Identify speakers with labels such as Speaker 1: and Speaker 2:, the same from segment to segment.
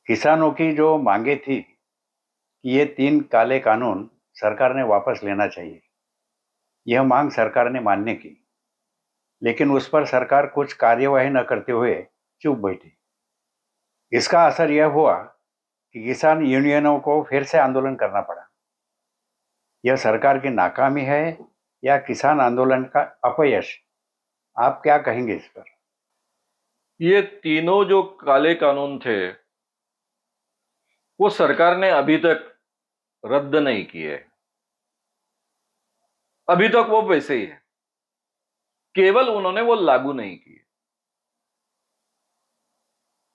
Speaker 1: किसानों की जो मांगे थी कि ये 3 काले कानून सरकार ने वापस लेना चाहिए, यह मांग सरकार ने मान्य की, लेकिन उस पर सरकार कुछ कार्यवाही न करते हुए चुप बैठी। इसका असर यह हुआ कि किसान यूनियनों को फिर से आंदोलन करना पड़ा। यह सरकार की नाकामी है या किसान आंदोलन का अपयश? आप क्या कहेंगे इस पर?
Speaker 2: ये तीनों जो काले कानून थे वो सरकार ने अभी तक रद्द नहीं किए। अभी तक वो वैसे ही है, केवल उन्होंने वो लागू नहीं किए।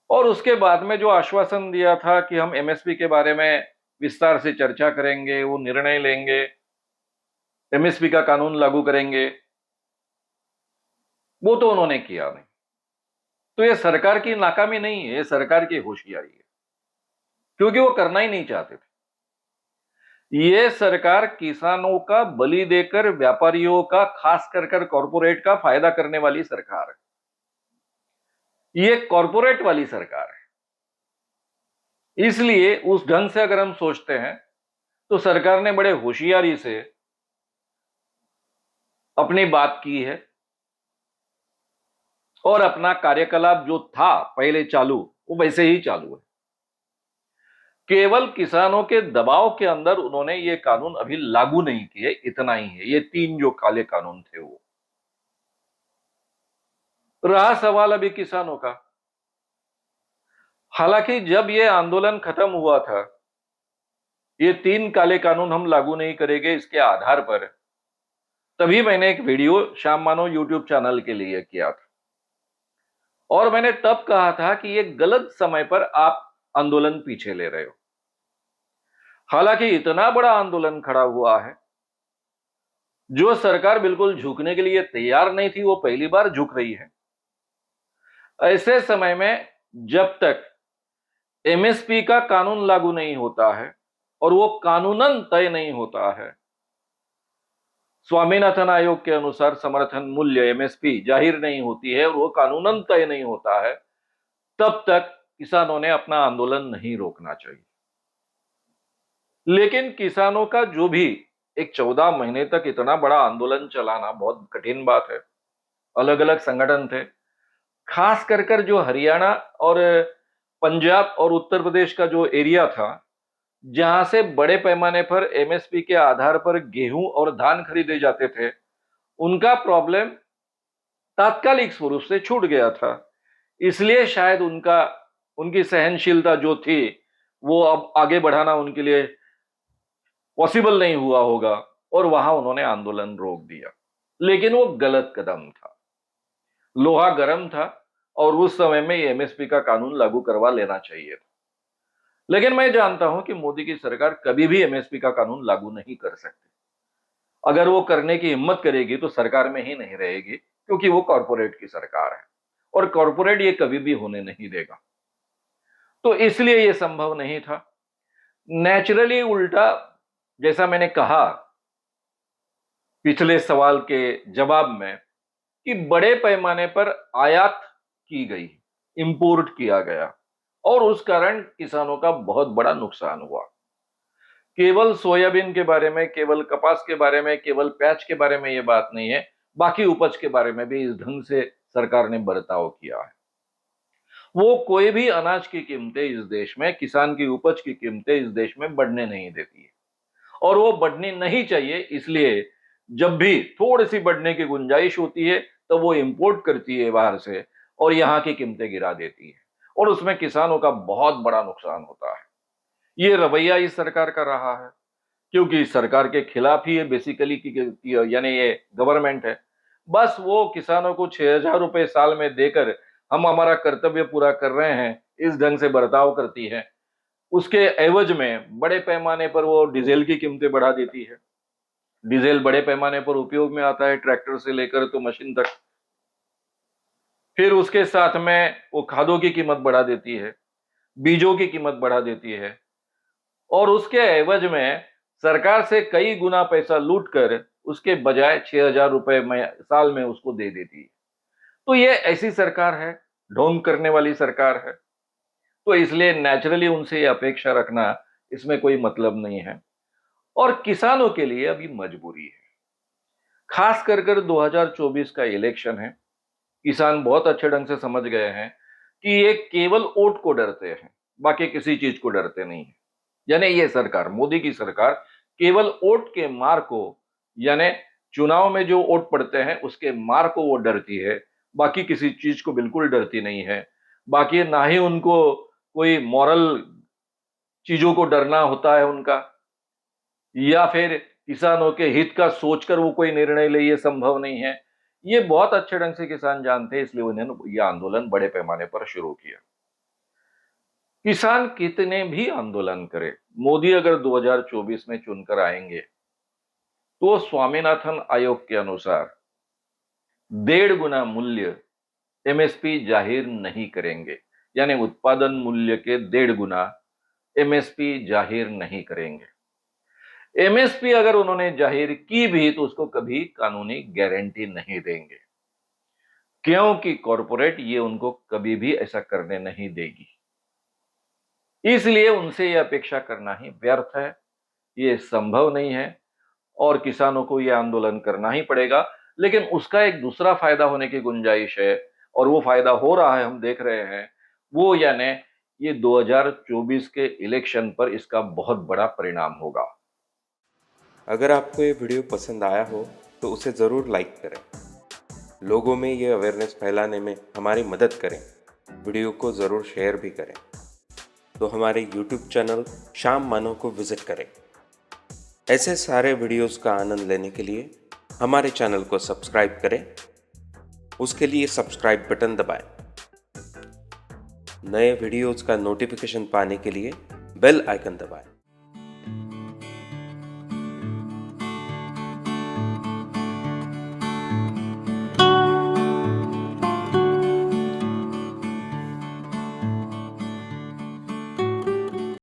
Speaker 2: और उसके बाद में जो आश्वासन दिया था कि हम एमएसपी के बारे में विस्तार से चर्चा करेंगे, वो निर्णय लेंगे, एमएसपी का कानून लागू करेंगे, वो तो उन्होंने किया नहीं। तो ये सरकार की नाकामी नहीं है, ये सरकार की होशियारी है, क्योंकि वो करना ही नहीं चाहते थे। ये सरकार किसानों का बलि देकर व्यापारियों का, खास कर कॉरपोरेट का फायदा करने वाली सरकार है। ये कॉरपोरेट वाली सरकार है। इसलिए उस ढंग से अगर हम सोचते हैं तो सरकार ने बड़े होशियारी से अपनी बात की है और अपना कार्यकलाप जो था पहले चालू, वो वैसे ही चालू है। केवल किसानों के दबाव के अंदर उन्होंने ये कानून अभी लागू नहीं किए, इतना ही है। ये तीन जो काले कानून थे वो रहा सवाल अभी किसानों का। हालांकि जब ये आंदोलन खत्म हुआ था, ये तीन काले कानून हम लागू नहीं करेंगे इसके आधार पर, तभी मैंने एक वीडियो शाम मानो यूट्यूब चैनल के लिए किया था और मैंने तब कहा था कि ये गलत समय पर आप आंदोलन पीछे ले रहे हो। हालांकि इतना बड़ा आंदोलन खड़ा हुआ है, जो सरकार बिल्कुल झुकने के लिए तैयार नहीं थी वो पहली बार झुक रही है। ऐसे समय में जब तक एमएसपी का कानून लागू नहीं होता है और वो कानूनन तय नहीं होता है, स्वामीनाथन आयोग के अनुसार समर्थन मूल्य एमएसपी जाहिर नहीं होती है और वो कानूनन तय नहीं होता है, तब तक किसानों ने अपना आंदोलन नहीं रोकना चाहिए। लेकिन किसानों का जो भी एक 14 महीने तक इतना बड़ा आंदोलन चलाना बहुत कठिन बात है। अलग अलग संगठन थे, खास कर जो हरियाणा और पंजाब और उत्तर प्रदेश का जो एरिया था, जहां से बड़े पैमाने पर एमएसपी के आधार पर गेहूं और धान खरीदे जाते थे, उनका प्रॉब्लम तात्कालिक स्वरूप से छूट गया था। इसलिए शायद उनकी सहनशीलता जो थी वो अब आगे बढ़ाना उनके लिए पॉसिबल नहीं हुआ होगा और वहां उन्होंने आंदोलन रोक दिया। लेकिन वो गलत कदम था, लोहा गर्म था और उस समय में एमएसपी का कानून लागू करवा लेना चाहिए था। लेकिन मैं जानता हूं कि मोदी की सरकार कभी भी एमएसपी का कानून लागू नहीं कर सकती। अगर वो करने की हिम्मत करेगी तो सरकार में ही नहीं रहेगी, क्योंकि वो कॉरपोरेट की सरकार है और कॉरपोरेट ये कभी भी होने नहीं देगा। तो इसलिए ये संभव नहीं था। नेचुरली उल्टा, जैसा मैंने कहा पिछले सवाल के जवाब में, कि बड़े पैमाने पर आयात की गई, इंपोर्ट किया गया और उस कारण किसानों का बहुत बड़ा नुकसान हुआ। केवल सोयाबीन के बारे में, केवल कपास के बारे में, केवल प्याज के बारे में ये बात नहीं है, बाकी उपज के बारे में भी इस ढंग से सरकार ने बर्ताव किया है। वो कोई भी अनाज की कीमतें इस देश में, किसान की उपज की कीमतें इस देश में बढ़ने नहीं देती है और वो बढ़नी नहीं चाहिए। इसलिए जब भी थोड़ी सी बढ़ने की गुंजाइश होती है तो वो इंपोर्ट करती है बाहर से और यहाँ की कीमतें गिरा देती है और उसमें किसानों का बहुत बड़ा नुकसान होता है। ये रवैया इस सरकार का रहा है, क्योंकि सरकार के खिलाफ ही ये बेसिकली यानी ये गवर्नमेंट है। बस वो किसानों को 6,000 रुपए साल में देकर हम हमारा कर्तव्य पूरा कर रहे हैं, इस ढंग से बर्ताव करती है। उसके एवज में बड़े पैमाने पर वो डीजल की कीमतें बढ़ा देती है। डीजल बड़े पैमाने पर उपयोग में आता है, ट्रैक्टर से लेकर तो मशीन तक। फिर उसके साथ में वो खादों की कीमत बढ़ा देती है, बीजों की कीमत बढ़ा देती है और उसके एवज में सरकार से कई गुना पैसा लूट कर उसके बजाय 6,000 रुपए में साल में उसको दे देती है। तो ये ऐसी सरकार है, ढोंग करने वाली सरकार है। तो इसलिए नेचुरली उनसे ये अपेक्षा रखना इसमें कोई मतलब नहीं है। और किसानों के लिए अभी मजबूरी है, खास कर 2024 का इलेक्शन है। किसान बहुत अच्छे ढंग से समझ गए हैं कि ये केवल वोट को डरते हैं, बाकी किसी चीज को डरते नहीं है। यानी ये सरकार, मोदी की सरकार, केवल वोट के मार को, यानी चुनाव में जो वोट पड़ते हैं उसके मार को वो डरती है, बाकी किसी चीज को बिल्कुल डरती नहीं है। बाकी ना ही उनको कोई मॉरल चीजों को डरना होता है उनका, या फिर किसानों के हित का सोचकर वो कोई निर्णय ले, ये संभव नहीं है। ये बहुत अच्छे ढंग से किसान जानते हैं, इसलिए उन्होंने ये आंदोलन बड़े पैमाने पर शुरू किया। किसान कितने भी आंदोलन करे, मोदी अगर 2024 में चुनकर आएंगे तो स्वामीनाथन आयोग के अनुसार 1.5 गुना मूल्य एमएसपी जाहिर नहीं करेंगे। यानी उत्पादन मूल्य के 1.5 गुना एमएसपी जाहिर नहीं करेंगे। एमएसपी अगर उन्होंने जाहिर की भी तो उसको कभी कानूनी गारंटी नहीं देंगे, क्योंकि कॉरपोरेट ये उनको कभी भी ऐसा करने नहीं देगी। इसलिए उनसे यह अपेक्षा करना ही व्यर्थ है, ये संभव नहीं है और किसानों को यह आंदोलन करना ही पड़ेगा। लेकिन उसका एक दूसरा फायदा होने की गुंजाइश है, और वो फायदा हो रहा है, हम देख रहे हैं। वो यानी ये 2024 के इलेक्शन पर इसका बहुत बड़ा परिणाम होगा।
Speaker 3: अगर आपको ये वीडियो पसंद आया हो तो उसे ज़रूर लाइक करें, लोगों में ये अवेयरनेस फैलाने में हमारी मदद करें। वीडियो को ज़रूर शेयर भी करें। तो हमारे YouTube चैनल शाम मानव को विज़िट करें। ऐसे सारे वीडियोस का आनंद लेने के लिए हमारे चैनल को सब्सक्राइब करें। उसके लिए सब्सक्राइब बटन दबाएं। नए वीडियोस का नोटिफिकेशन पाने के लिए बेल आइकन दबाएं।